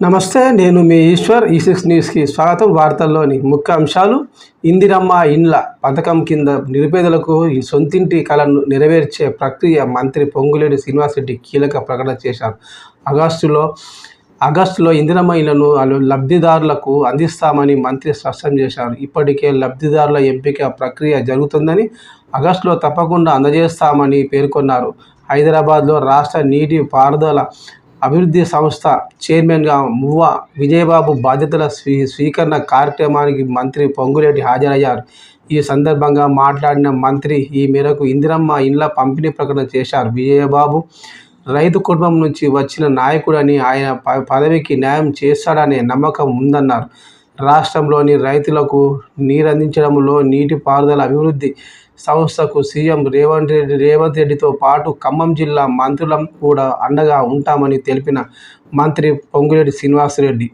నమస్తే, నేను మీ ఈశ్వర్. ఈ6 న్యూస్కి స్వాగతం. వార్తల్లోని ముఖ్య అంశాలు. ఇందిరమ్మ ఇండ్ల పథకం కింద నిరుపేదలకు సొంతింటి కలను నెరవేర్చే ప్రక్రియ మంత్రి పొంగులేటి శ్రీనివాసరెడ్డి కీలక ప్రకటన చేశారు. ఆగస్టులో ఇందిరమ్మ ఇళ్లను లబ్ధిదారులకు అందిస్తామని మంత్రి స్పష్టం చేశారు. ఇప్పటికే లబ్ధిదారుల ఎంపిక ప్రక్రియ జరుగుతుందని, ఆగస్టులో తప్పకుండా అందజేస్తామని పేర్కొన్నారు. హైదరాబాద్లో రాష్ట్ర నీటి పారుదల అభివృద్ధి సంస్థ చైర్మన్గా మువ్వ విజయబాబు బాధ్యతల స్వీకరణ కార్యక్రమానికి మంత్రి పొంగులేటి హాజరయ్యారు. ఈ సందర్భంగా మాట్లాడిన మంత్రి ఈ మేరకు ఇందిరమ్మ ఇండ్ల పంపిణీ ప్రకటన చేశారు. విజయబాబు రైతు కుటుంబం నుంచి వచ్చిన నాయకుడని, ఆయన పదవికి న్యాయం చేస్తాడనే నమ్మకం ఉందన్నారు. రాష్ట్రంలోని రైతులకు నీరందించడంలో నీటిపారుదల అభివృద్ధి సంస్థకు సీఎం రేవంత్ రెడ్డితో పాటు ఖమ్మం జిల్లా మంత్రులం కూడా అండగా ఉంటామని తెలిపిన మంత్రి పొంగులేటి శ్రీనివాసరెడ్డి